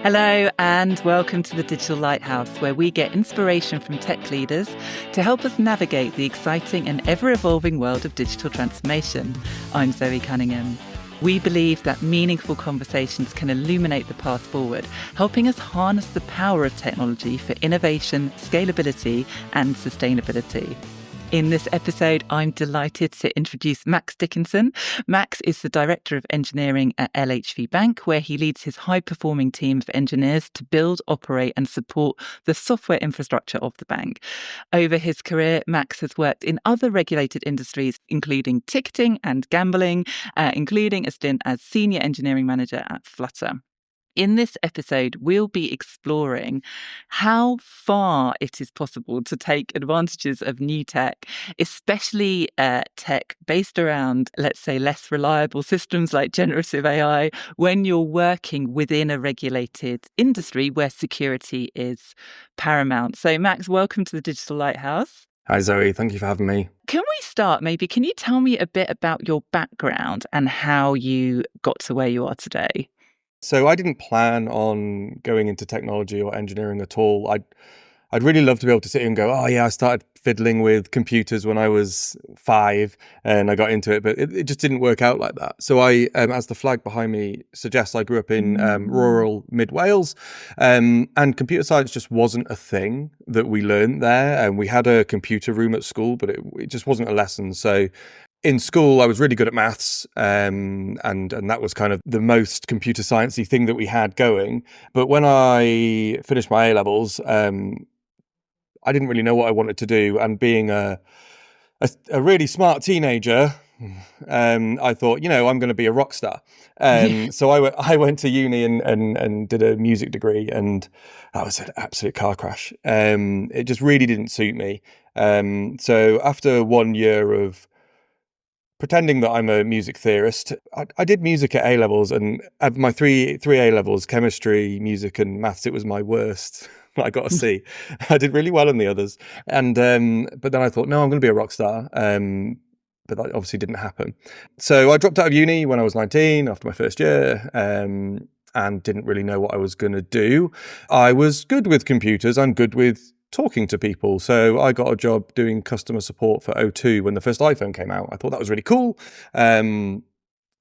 Hello and welcome to the Digital Lighthouse, where we get inspiration from tech leaders to help us navigate the exciting and ever-evolving world of digital transformation. I'm Zoe Cunningham. We believe that meaningful conversations can illuminate the path forward, helping us harness the power of technology for innovation, scalability, and sustainability. In this episode, I'm delighted to introduce Macs Dickinson. Max is the Director of Engineering at LHV Bank, where he leads his high-performing team of engineers to build, operate and support the software infrastructure of the bank. Over his career, Max has worked in other regulated industries, including ticketing and gambling, including a stint as Senior Engineering Manager at Flutter. In this episode, we'll be exploring how far it is possible to take advantages of new tech, especially tech based around, let's say, less reliable systems like generative AI, when you're working within a regulated industry where security is paramount. So, Max, welcome to the Digital Lighthouse. Hi, Zoe. Thank you for having me. Can we start, maybe, can you tell me a bit about your background and how you got to where you are today? So I didn't plan on going into technology or engineering at all. I'd really love to be able to sit here and go, oh yeah, I started fiddling with computers when I was 5 and I got into it, but it just didn't work out like that. So I, as the flag behind me suggests, I grew up in rural mid Wales, and computer science just wasn't a thing that we learned there. And we had a computer room at school, but it just wasn't a lesson. So in school, I was really good at maths, and that was kind of the most computer sciencey thing that we had going. But when I finished my A-levels, I didn't really know what I wanted to do. And being a really smart teenager, I thought, I'm going to be a rock star. So I went to uni and did a music degree, and that was an absolute car crash. It just really didn't suit me. So after 1 year of pretending that I'm a music theorist, I did music at A-levels, and at my three A-levels, chemistry, music and maths, it was my worst. I got a C. I did really well in the others. And but then I thought, no, I'm going to be a rock star. But that obviously didn't happen. So I dropped out of uni when I was 19 after my first year, and didn't really know what I was going to do. I was good with computers. I'm good with talking to people. So I got a job doing customer support for O2 when the first iPhone came out. I thought that was really cool.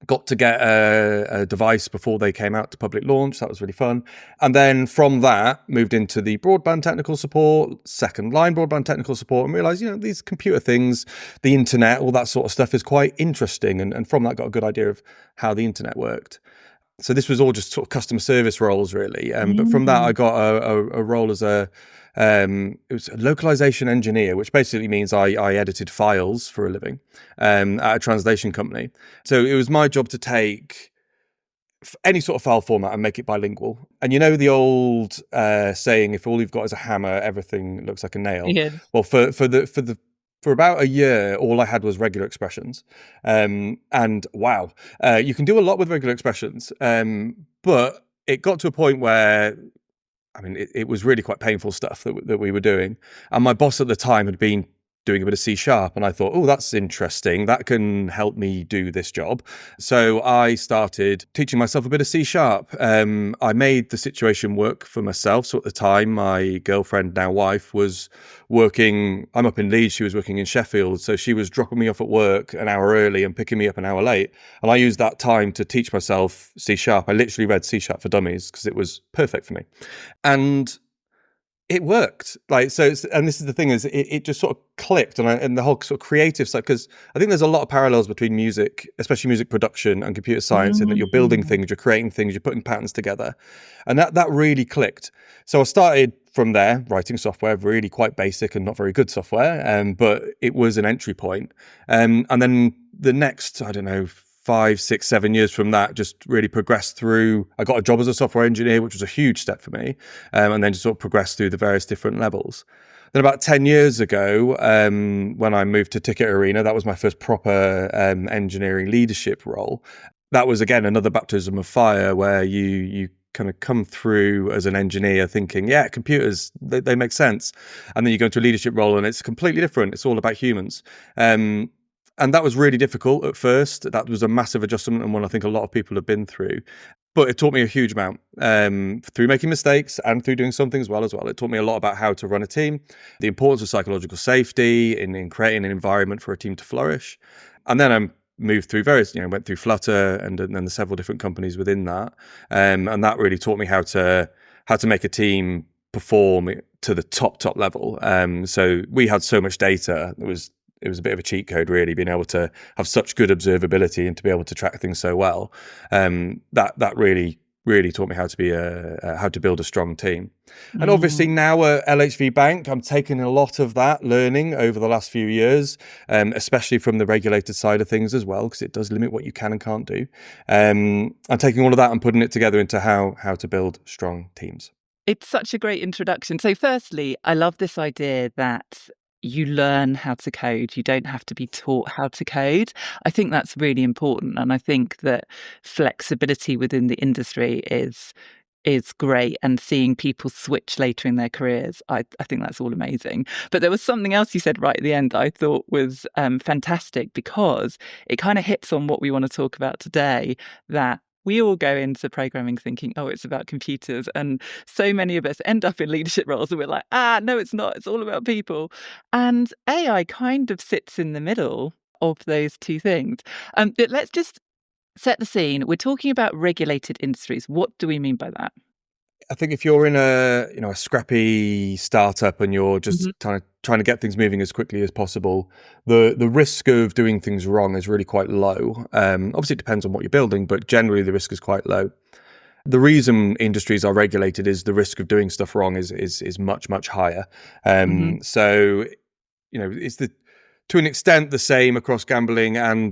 Got to get a device before they came out to public launch. That was really fun. And then from that, moved into the broadband technical support, second line broadband technical support, and realized, these computer things, the internet, all that sort of stuff is quite interesting. And from that, got a good idea of how the internet worked. So this was all just sort of customer service roles, really. But from that, I got a role as it was a localization engineer, which basically means I edited files for a living at a translation company. So it was my job to take any sort of file format and make it bilingual. And the old saying, if all you've got is a hammer, everything looks like a nail. Yeah. Well, for about a year, all I had was regular expressions. And wow, you can do a lot with regular expressions. But it got to a point where, it was really quite painful stuff that we were doing. And my boss at the time had been doing a bit of C#, and I thought, oh, that's interesting. That can help me do this job. So I started teaching myself a bit of C#. I made the situation work for myself. So at the time, my girlfriend, now wife, was working. I'm up in Leeds. She was working in Sheffield. So she was dropping me off at work an hour early and picking me up an hour late. And I used that time to teach myself C#. I literally read C# for Dummies because it was perfect for me. And it worked. And this is the thing, is it just sort of clicked, and the whole sort of creative side, because I think there's a lot of parallels between music, especially music production, and computer science, in that you're building things, you're creating things, you're putting patterns together, and that really clicked. So I started from there, writing software, really quite basic and not very good software, but it was an entry point. And then the next, 5, 6, 7 years from that, just really progressed through. I got a job as a software engineer, which was a huge step for me, and then just sort of progressed through the various different levels. Then about 10 years ago, when I moved to Ticket Arena, that was my first proper engineering leadership role. That was, again, another baptism of fire, where you kind of come through as an engineer thinking, yeah, computers, they make sense. And then you go into a leadership role and it's completely different. It's all about humans. And that was really difficult at first. That was a massive adjustment, and one I think a lot of people have been through. But it taught me a huge amount through making mistakes and through doing some things well as well. It taught me a lot about how to run a team, the importance of psychological safety in creating an environment for a team to flourish. And then I moved through various, went through Flutter and then the several different companies within that. And that really taught me how to make a team perform to the top level. So we had so much data. It was a bit of a cheat code, really, being able to have such good observability and to be able to track things so well. That really taught me how to build a strong team. And obviously now at LHV Bank, I'm taking a lot of that learning over the last few years, especially from the regulated side of things as well, because it does limit what you can and can't do. I'm taking all of that and putting it together into how to build strong teams. It's such a great introduction. So firstly, I love this idea that you learn how to code. You don't have to be taught how to code. I think that's really important. And I think that flexibility within the industry is great, and seeing people switch later in their careers, I think that's all amazing. But there was something else you said right at the end I thought was fantastic, because it kind of hits on what we want to talk about today, that we all go into programming thinking, oh, it's about computers. And so many of us end up in leadership roles and we're like, no, it's not. It's all about people. And AI kind of sits in the middle of those two things. But let's just set the scene. We're talking about regulated industries. What do we mean by that? I think if you're in a scrappy startup and you're just trying to get things moving as quickly as possible, the risk of doing things wrong is really quite low. Obviously, it depends on what you're building, but generally the risk is quite low. The reason industries are regulated is the risk of doing stuff wrong is much higher. So it's to an extent the same across gambling and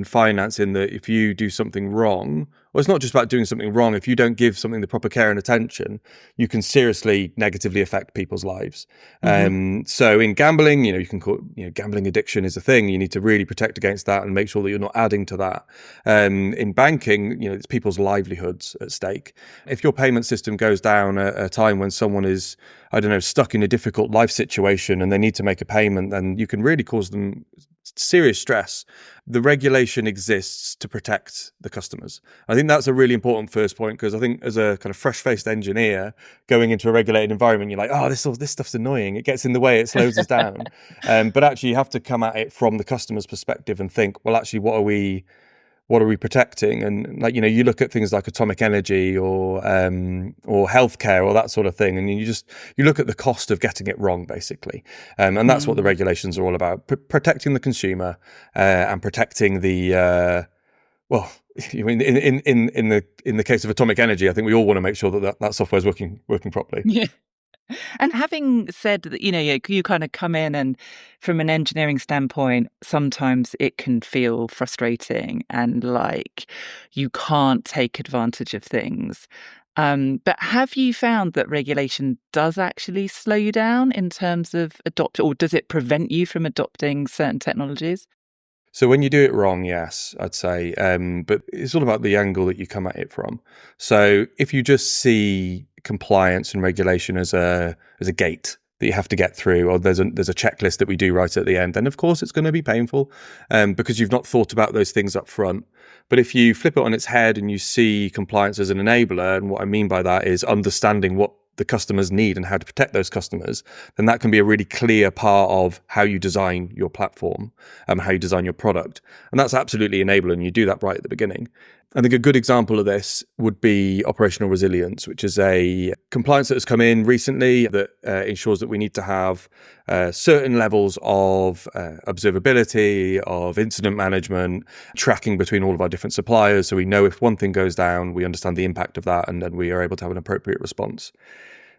finance, in that if you do something wrong, well, it's not just about doing something wrong. If you don't give something the proper care and attention, you can seriously negatively affect people's lives. So in gambling, you can call gambling addiction is a thing. You need to really protect against that and make sure that you're not adding to that. In banking, it's people's livelihoods at stake. If your payment system goes down at a time when someone is, I don't know, stuck in a difficult life situation and they need to make a payment, then you can really cause them serious stress. The regulation exists to protect the customers. I think that's a really important first point, because I think as a kind of fresh-faced engineer going into a regulated environment, you're like, oh, this stuff's annoying. It gets in the way. It slows us down. But actually, you have to come at it from the customer's perspective and think, well, actually, what are we protecting? And you look at things like atomic energy or healthcare or that sort of thing, and you look at the cost of getting it wrong, basically. And that's what the regulations are all about: protecting the consumer and protecting the in the case of atomic energy, I think we all want to make sure that software is working properly. Yeah. And having said that, you kind of come in, and from an engineering standpoint, sometimes it can feel frustrating and like you can't take advantage of things. But have you found that regulation does actually slow you down in terms of or does it prevent you from adopting certain technologies? So when you do it wrong, yes, I'd say. But it's all about the angle that you come at it from. So if you just see compliance and regulation as a gate that you have to get through, or there's a checklist that we do right at the end, then of course it's going to be painful because you've not thought about those things up front. But if you flip it on its head and you see compliance as an enabler, and what I mean by that is understanding what the customers need and how to protect those customers, then that can be a really clear part of how you design your platform, how you design your product. And that's absolutely enabling. You do that right at the beginning. I think a good example of this would be operational resilience, which is a compliance that has come in recently that ensures that we need to have certain levels of observability, of incident management, tracking between all of our different suppliers. So we know if one thing goes down, we understand the impact of that, and then we are able to have an appropriate response.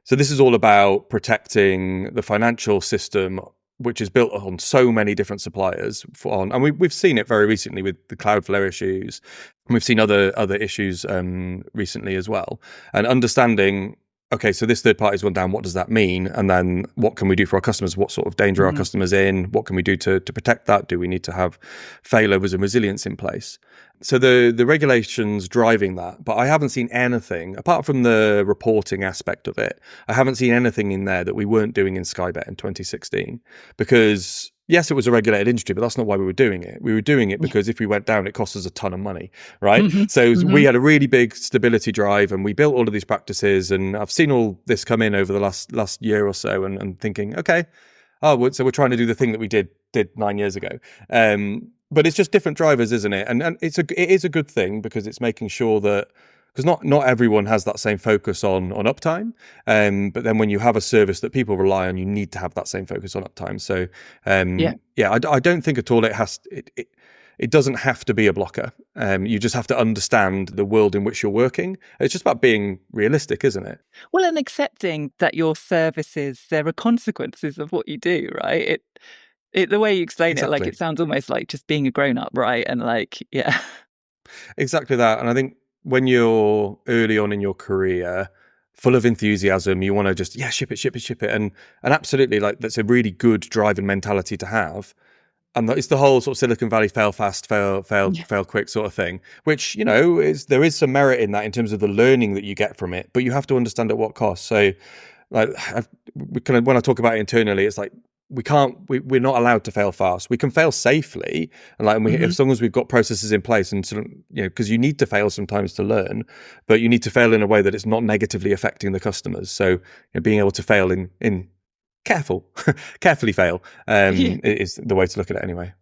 So this is all about protecting the financial system, which is built on so many different suppliers. And we've seen it very recently with the Cloudflare issues. And we've seen other issues recently as well. And understanding, okay, so this third party's gone down, what does that mean? And then what can we do for our customers? What sort of danger are our customers in? What can we do to protect that? Do we need to have failovers and resilience in place? So the regulations driving that, but I haven't seen anything, apart from the reporting aspect of it, I haven't seen anything in there that we weren't doing in Skybet in 2016, because yes, it was a regulated industry, but that's not why we were doing it. We were doing it Yeah. because if we went down, it cost us a ton of money, right? Hmm. So Hmm. we had a really big stability drive, and we built all of these practices. And I've seen all this come in over the last year or so, and thinking, okay, so we're trying to do the thing that we did 9 years ago. But it's just different drivers, isn't it? And it is a good thing because it's making sure that, because not everyone has that same focus on uptime. But then when you have a service that people rely on, you need to have that same focus on uptime. So Yeah. yeah, I don't think at all it doesn't have to be a blocker. You just have to understand the world in which you're working. It's just about being realistic, isn't it? Well, and accepting that your services, there are consequences of what you do, right? The way you explain it, like Exactly. it sounds almost like just being a grown up, right? And like, yeah. Exactly that. And I think when you're early on in your career, full of enthusiasm, you want to just, yeah, ship it, ship it, ship it. And absolutely, like, that's a really good driving mentality to have. And it's the whole sort of Silicon Valley fail fast, Yeah. fail quick sort of thing, which, there is some merit in that in terms of the learning that you get from it, but you have to understand at what cost. So, like, when I talk about it internally, it's like, we're not allowed to fail fast. We can fail safely, and like, Hmm. as long as we've got processes in place, and sort of, because you need to fail sometimes to learn, but you need to fail in a way that it's not negatively affecting the customers. So, being able to fail in carefully fail, Yeah. is the way to look at it anyway.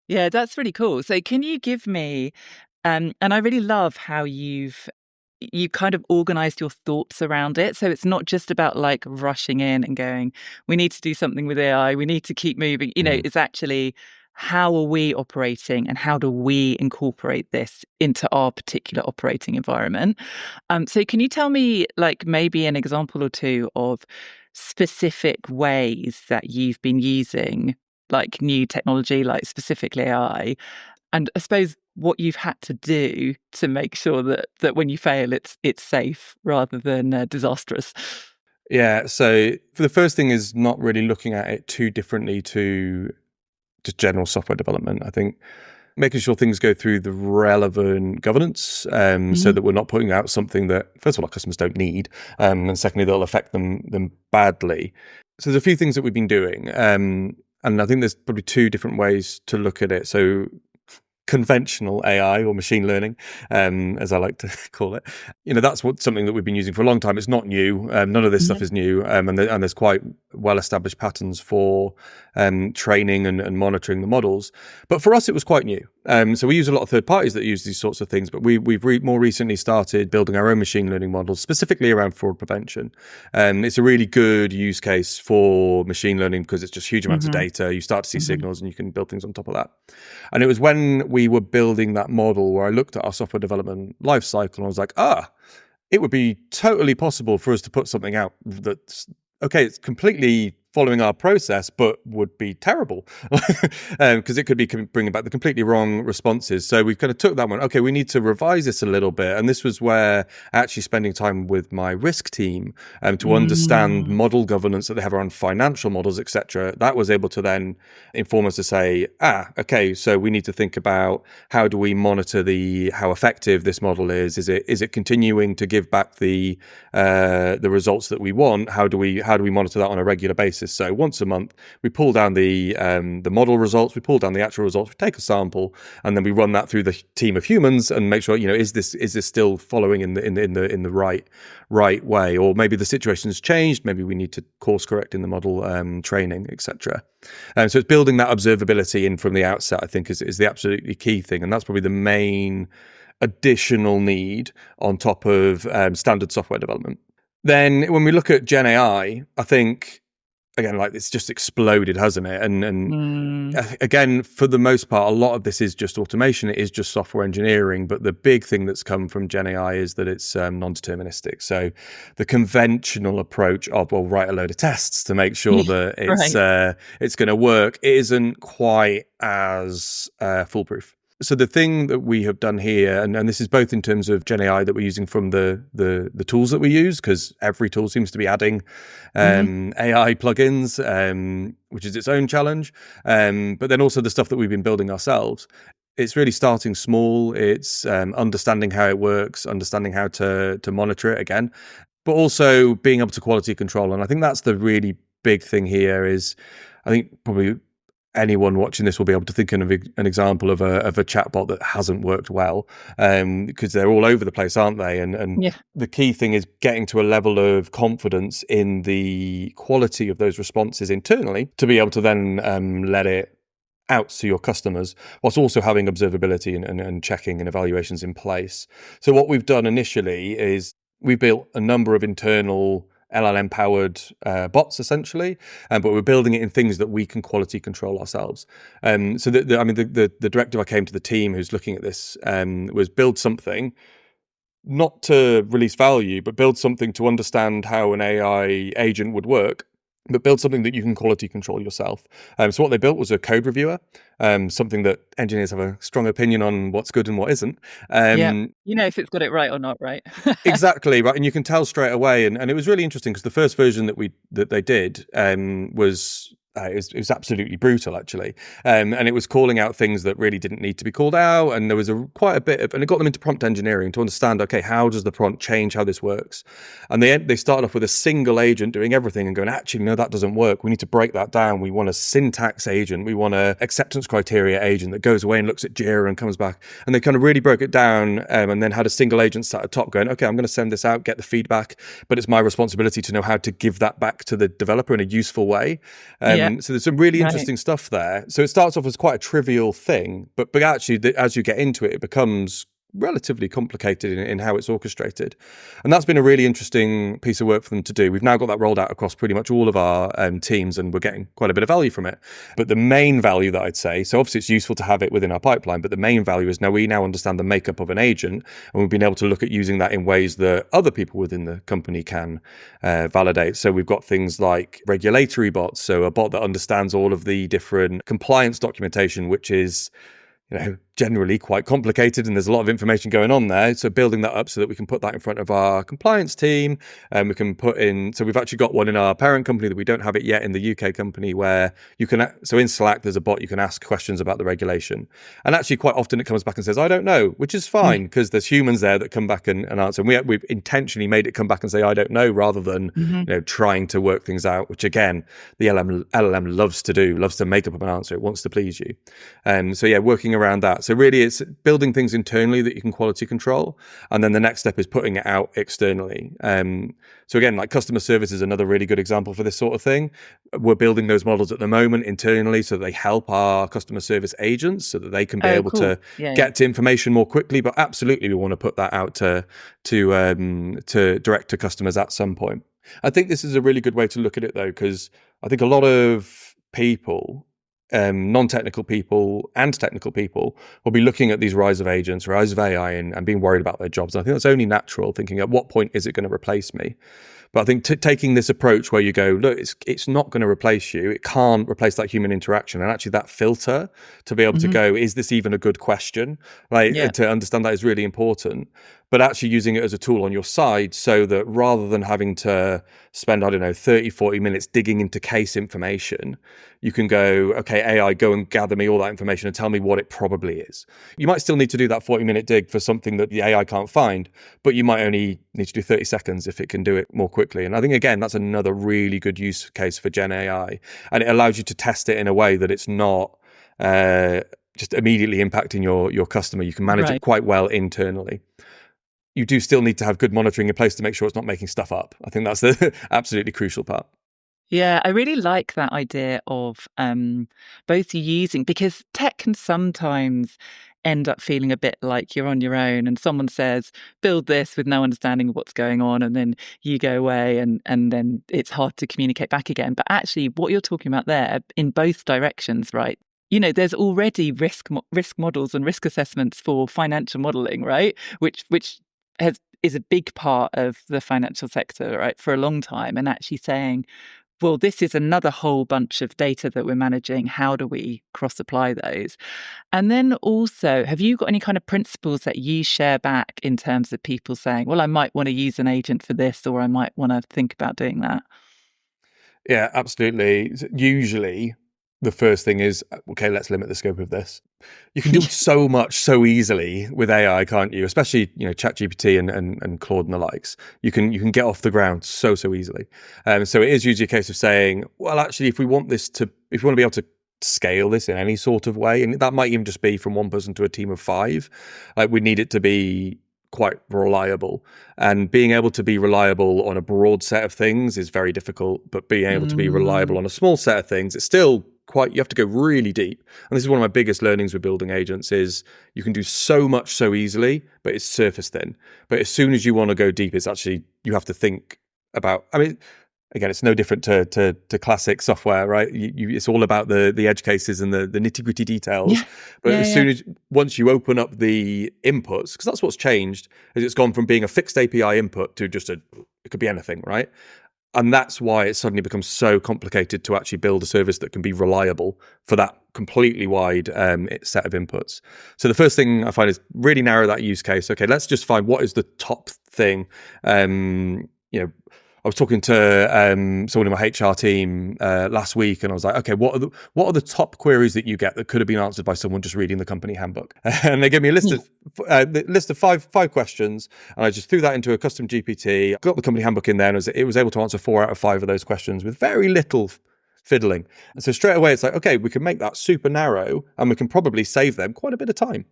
Yeah, that's really cool. So can you give me, and I really love how you kind of organized your thoughts around it. So it's not just about like rushing in and going, we need to do something with AI, we need to keep moving. Mm. It's actually how are we operating and how do we incorporate this into our particular operating environment? So can you tell me like maybe an example or two of specific ways that you've been using like new technology, like specifically AI, and I suppose what you've had to do to make sure that when you fail, it's safe rather than disastrous. Yeah, so for the first thing is not really looking at it too differently to just general software development. I think making sure things go through the relevant governance, so Mhm. that we're not putting out something that, first of all, our customers don't need, and secondly, that'll affect them badly. So there's a few things that we've been doing, and I think there's probably two different ways to look at it. So conventional AI or machine learning, as I like to call it. That's something that we've been using for a long time. It's not new. None of this stuff Yeah. is new, and there's quite well-established patterns for training and monitoring the models. But for us, it was quite new. So we use a lot of third parties that use these sorts of things, but we've more recently started building our own machine learning models, specifically around fraud prevention. It's a really good use case for machine learning because it's just huge amounts of Mhm. data. You start to see Mhm. signals, and you can build things on top of that. And it was when we were building that model where I looked at our software development life cycle and I was like, it would be totally possible for us to put something out that's okay, it's completely following our process, but would be terrible because it could be bringing back the completely wrong responses. So we kind of took that one. Okay, we need to revise this a little bit, and this was where actually spending time with my risk team to understand Mm. model governance that they have around financial models, etc. That was able to then inform us to say, okay, so we need to think about how do we monitor how effective this model is. Is it continuing to give back the results that we want? How do we monitor that on a regular basis? So once a month, we pull down the model results, we pull down the actual results, we take a sample, and then we run that through the team of humans and make sure, is this still following in the right way, or maybe the situation has changed, maybe we need to course correct in the model training, etc. So it's building that observability in from the outset, I think, is the absolutely key thing, and that's probably the main additional need on top of standard software development. Then when we look at Gen AI, I think, again, like, it's just exploded, hasn't it? And Mm. again, for the most part, a lot of this is just automation. It is just software engineering. But the big thing that's come from Gen AI is that it's non-deterministic. So the conventional approach of, well, write a load of tests to make sure Yeah. that Right. it's going to work isn't quite as foolproof. So the thing that we have done here, and this is both in terms of Gen AI that we're using from the tools that we use, because every tool seems to be adding Hmm. AI plugins, which is its own challenge. But then also the stuff that we've been building ourselves. It's really starting small. It's understanding how it works, understanding how to monitor it again, but also being able to quality control. And I think that's the really big thing here is, I think, probably anyone watching this will be able to think of an example of a chatbot that hasn't worked well, because they're all over the place, aren't they? And Yeah. the key thing is getting to a level of confidence in the quality of those responses internally to be able to then let it out to your customers, whilst also having observability and checking and evaluations in place. So what we've done initially is we built a number of internal LLM-powered bots, essentially, but we're building it in things that we can quality control ourselves. So the directive I came to the team who's looking at this was build something, not to release value, but build something to understand how an AI agent would work, but build something that you can quality control yourself. So what they built was a code reviewer, something that engineers have a strong opinion on what's good and what isn't. Yeah. If it's got it right or not, right? Exactly right, and you can tell straight away. And it was really interesting because the first version that they did was. It was absolutely brutal, actually, and it was calling out things that really didn't need to be called out. And there was quite a bit of, and it got them into prompt engineering to understand, okay, how does the prompt change how this works? And they started off with a single agent doing everything and going, actually, no, that doesn't work. We need to break that down. We want a syntax agent. We want a acceptance criteria agent that goes away and looks at Jira and comes back. And they kind of really broke it down, and then had a single agent sat at the top going, okay, I'm going to send this out, get the feedback, but it's my responsibility to know how to give that back to the developer in a useful way. So there's some really interesting stuff there. So it starts off as quite a trivial thing, but actually, as you get into it, it becomes relatively complicated in how it's orchestrated. And that's been a really interesting piece of work for them to do. We've now got that rolled out across pretty much all of our teams, and we're getting quite a bit of value from it. But the main value that I'd say, so obviously it's useful to have it within our pipeline, but the main value is we now understand the makeup of an agent, and we've been able to look at using that in ways that other people within the company can validate. So we've got things like regulatory bots, so a bot that understands all of the different compliance documentation, which is generally quite complicated, and there's a lot of information going on there. So building that up so that we can put that in front of our compliance team, and we can put in, so we've actually got one in our parent company that we don't have it yet in the UK company, where you can, so in Slack, there's a bot you can ask questions about the regulation. And actually quite often it comes back and says, I don't know, which is fine, because there's humans there that come back and answer. And we've intentionally made it come back and say, I don't know, rather than, trying to work things out, which again, the LLM loves to do, loves to make up an answer. It wants to please you. So yeah, working around that. So really it's building things internally that you can quality control. And then the next step is putting it out externally. So again, like customer service is another really good example for this sort of thing. We're building those models at the moment internally so that they help our customer service agents so that they can be able to get to information more quickly. But absolutely, we want to put that out to direct to customers at some point. I think this is a really good way to look at it, though, because I think a lot of people, non-technical people and technical people, will be looking at these rise of agents, rise of AI, and being worried about their jobs. And I think that's only natural, thinking at what point is it going to replace me? But I think taking this approach where you go, look, it's not going to replace you. It can't replace that human interaction. And actually that filter to be able to go, is this even a good question? To understand that is really important. But actually using it as a tool on your side so that rather than having to spend, 30, 40 minutes digging into case information, you can go, okay, AI, go and gather me all that information and tell me what it probably is. You might still need to do that 40-minute dig for something that the AI can't find, but you might only need to do 30 seconds if it can do it more quickly. And I think, again, that's another really good use case for Gen AI. And it allows you to test it in a way that it's not just immediately impacting your customer. You can manage it quite well internally. You do still need to have good monitoring in place to make sure it's not making stuff up. I think that's the absolutely crucial part. Yeah, I really like that idea of both using, because tech can sometimes end up feeling a bit like you're on your own and someone says, build this with no understanding of what's going on, and then you go away and then it's hard to communicate back again. But actually what you're talking about there in both directions, right? There's already risk models and risk assessments for financial modeling, right? Which is a big part of the financial sector, right, for a long time, and actually saying, well, this is another whole bunch of data that we're managing. How do we cross-apply those? And then also, have you got any kind of principles that you share back in terms of people saying, well, I might want to use an agent for this, or I might want to think about doing that? Yeah, absolutely. Usually the first thing is, okay, let's limit the scope of this. You can do so much so easily with AI, can't you? Especially, ChatGPT and Claude and the likes. You can get off the ground so easily. So it is usually a case of saying, well, actually, if we want to be able to scale this in any sort of way. And that might even just be from one person to a team of 5. Like, we need it to be quite reliable, and being able to be reliable on a broad set of things is very difficult, but being able to be reliable on a small set of things, it's still quite, you have to go really deep. And this is one of my biggest learnings with building agents, is you can do so much so easily, but it's surface thin. But as soon as you want to go deep, it's actually, you have to think about, I mean, again, it's no different to classic software, right? It's all about the edge cases and the nitty gritty details. Yeah. But as soon as, once you open up the inputs, because that's what's changed, is it's gone from being a fixed API input to just it could be anything, right? And that's why it suddenly becomes so complicated to actually build a service that can be reliable for that completely wide set of inputs. So the first thing I find is really narrow that use case. Okay, let's just find what is the top thing. I was talking to someone in my HR team last week, and I was like, okay, what are the top queries that you get that could have been answered by someone just reading the company handbook? And they gave me a list of five questions, and I just threw that into a custom GPT. Got the company handbook in there, and it was able to answer 4 out of 5 of those questions with very little fiddling. And so straight away, it's like, okay, we can make that super narrow, and we can probably save them quite a bit of time.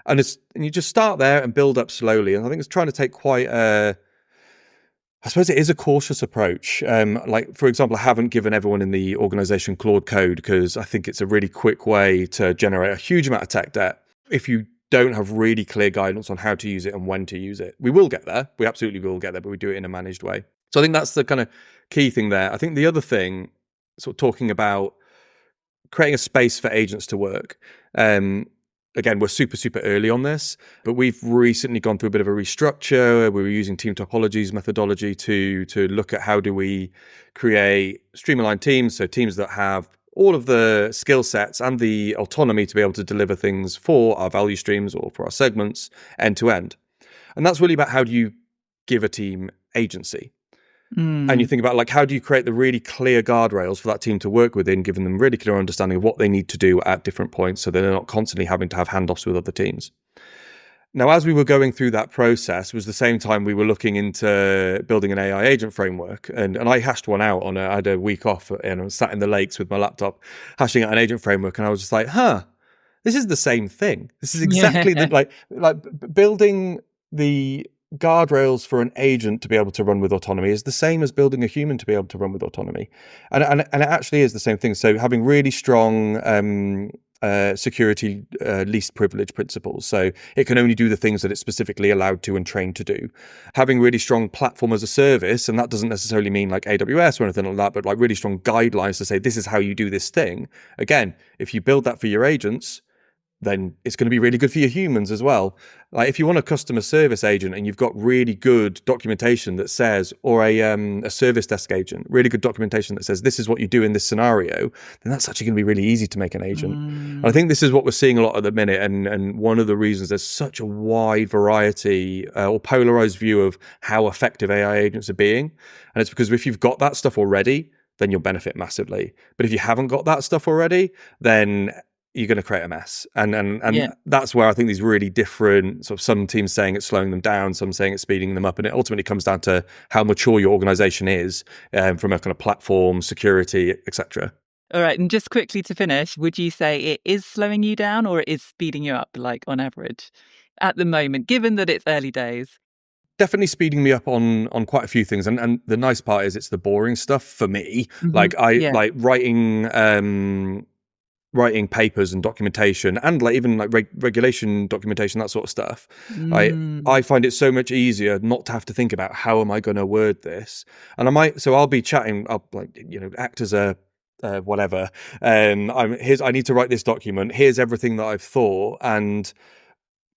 And you just start there and build up slowly. And I think it's trying to take quite I suppose it is a cautious approach. Like, for example, I haven't given everyone in the organization Claude Code, because I think it's a really quick way to generate a huge amount of tech debt if you don't have really clear guidance on how to use it and when to use it. We will get there. We absolutely will get there, but we do it in a managed way. So I think that's the kind of key thing there. I think the other thing, sort of talking about creating a space for agents to work. Again, we're super, super early on this, but we've recently gone through a bit of a restructure. We were using team topologies methodology to look at how do we create streamlined teams, so teams that have all of the skill sets and the autonomy to be able to deliver things for our value streams or for our segments end to end. And that's really about how do you give a team agency. And you think about, like, how do you create the really clear guardrails for that team to work within, giving them really clear understanding of what they need to do at different points so they're not constantly having to have handoffs with other teams. Now, as we were going through that process, was the same time we were looking into building an AI agent framework. And I hashed one out I had a week off, and I was sat in the lakes with my laptop hashing out an agent framework. And I was just like, this is the same thing. This is exactly like building the guardrails for an agent to be able to run with autonomy is the same as building a human to be able to run with autonomy, and it actually is the same thing. So having really strong security least privilege principles, so it can only do the things that it's specifically allowed to and trained to do. Having really strong platform as a service, and that doesn't necessarily mean like AWS or anything like that, but like really strong guidelines to say this is how you do this thing. Again, if you build that for your agents, then it's going to be really good for your humans as well. Like, if you want a customer service agent and you've got really good documentation that says, or a service desk agent, really good documentation that says this is what you do in this scenario, then that's actually going to be really easy to make an agent. And I think this is what we're seeing a lot at the minute, and one of the reasons there's such a wide variety or polarized view of how effective AI agents are being. And it's because if you've got that stuff already, then you'll benefit massively. But if you haven't got that stuff already, then you're going to create a mess. And that's where I think these really different, sort of, some teams saying it's slowing them down, some saying it's speeding them up. And it ultimately comes down to how mature your organization is from a kind of platform, security, etc. All right. And just quickly to finish, would you say it is slowing you down or it is speeding you up, like on average at the moment, given that it's early days? Definitely speeding me up on quite a few things. And the nice part is it's the boring stuff for me. Like like writing papers and documentation, and like even like regulation documentation, that sort of stuff. I find it so much easier not to have to think about how am I going to word this. And I'll be chatting, I'll act as a whatever. I need to write this document. Here's everything that I've thought, and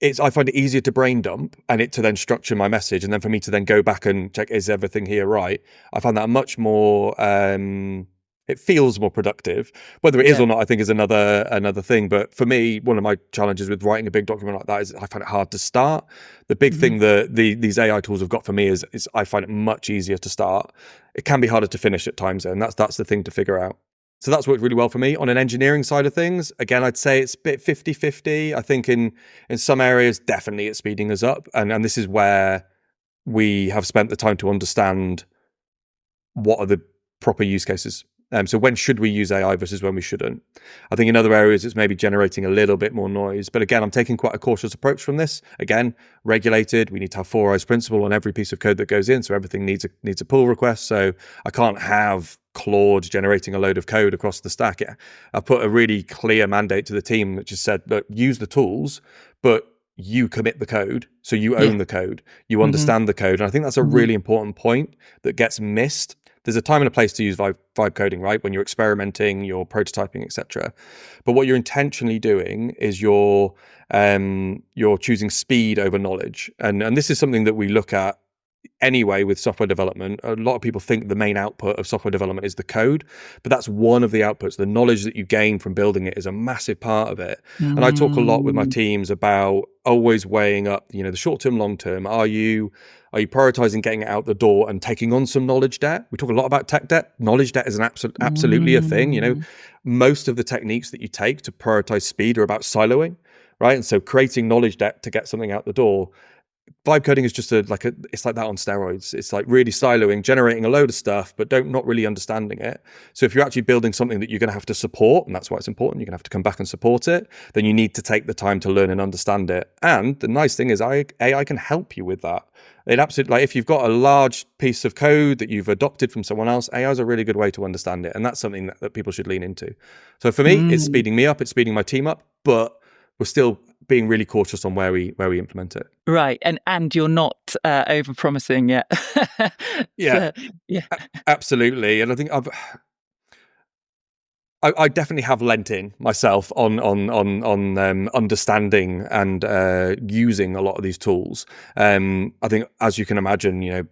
I find it easier to brain dump and it to then structure my message, and then for me to then go back and check, is everything here right? I find that much more. It feels more productive. Whether it is or not, I think, is another thing. But for me, one of my challenges with writing a big document like that is I find it hard to start. The big thing that these AI tools have got for me is I find it much easier to start. It can be harder to finish at times, and that's the thing to figure out. So that's worked really well for me. On an engineering side of things, again, I'd say it's a bit 50-50. I think in some areas, definitely it's speeding us up. And this is where we have spent the time to understand what are the proper use cases So when should we use AI versus when we shouldn't? I think in other areas, it's maybe generating a little bit more noise. But again, I'm taking quite a cautious approach from this. Again, regulated. We need to have 4 eyes principle on every piece of code that goes in. So everything needs a pull request. So I can't have Claude generating a load of code across the stack. I've put a really clear mandate to the team, which has said, look, use the tools, but you commit the code. So you own the code. You understand the code. And I think that's a really important point that gets missed. There's a time and a place to use vibe coding, right? When you're experimenting, you're prototyping, etc. But what you're intentionally doing is you're choosing speed over knowledge. And this is something that we look at anyway with software development. A lot of people think the main output of software development is the code, but that's one of the outputs. The knowledge that you gain from building it is a massive part of it. And I talk a lot with my teams about always weighing up, the short term, long term. Are you prioritizing getting it out the door and taking on some knowledge debt? We talk a lot about tech debt. Knowledge debt is absolutely a thing. Most of the techniques that you take to prioritize speed are about siloing, right? And so creating knowledge debt to get something out the door. Vibe coding is just it's like that on steroids. It's like really siloing, generating a load of stuff, but not really understanding it. So if you're actually building something that you're going to have to support, and that's why it's important, you're going to have to come back and support it, then you need to take the time to learn and understand it. And the nice thing is AI can help you with that. It absolutely, like if you've got a large piece of code that you've adopted from someone else, AI is a really good way to understand it. And that's something that people should lean into. So for me, it's speeding me up, it's speeding my team up, but we're still being really cautious on where we implement it. Right. And you're not over promising yet. Yeah. So, yeah. Absolutely. And I think I definitely have lent in myself on understanding and using a lot of these tools. I think, as you can imagine,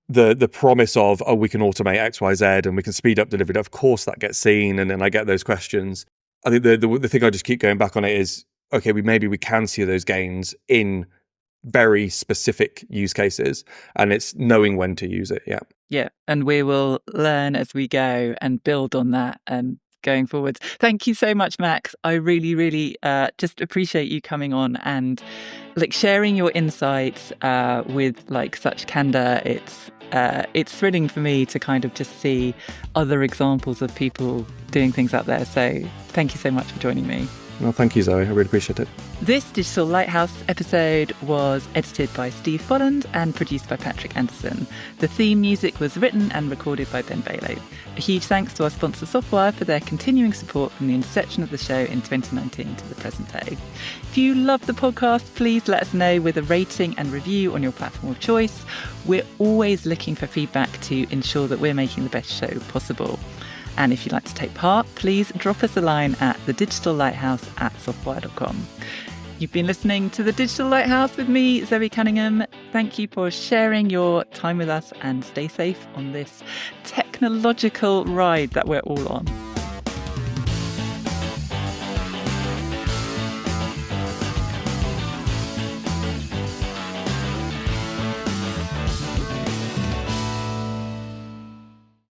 the promise of, we can automate X, Y, Z and we can speed up delivery. Of course, that gets seen, and then I get those questions. I think the thing I just keep going back on it is, okay, maybe we can see those gains in very specific use cases, and it's knowing when to use it. Yeah, and we will learn as we go and build on that going forward. Thank you so much, Max. I really, really just appreciate you coming on and sharing your insights with such candor. It's thrilling for me to kind of just see other examples of people doing things out there. So thank you so much for joining me. Well, thank you, Zoe. I really appreciate it. This Digital Lighthouse episode was edited by Steve Folland and produced by Patrick Anderson. The theme music was written and recorded by Ben Bailo. A huge thanks to our sponsor Software for their continuing support from the inception of the show in 2019 to the present day. If you love the podcast, please let us know with a rating and review on your platform of choice. We're always looking for feedback to ensure that we're making the best show possible. And if you'd like to take part, please drop us a line at thedigitallighthouse@software.com. You've been listening to The Digital Lighthouse with me, Zoe Cunningham. Thank you for sharing your time with us, and stay safe on this technological ride that we're all on.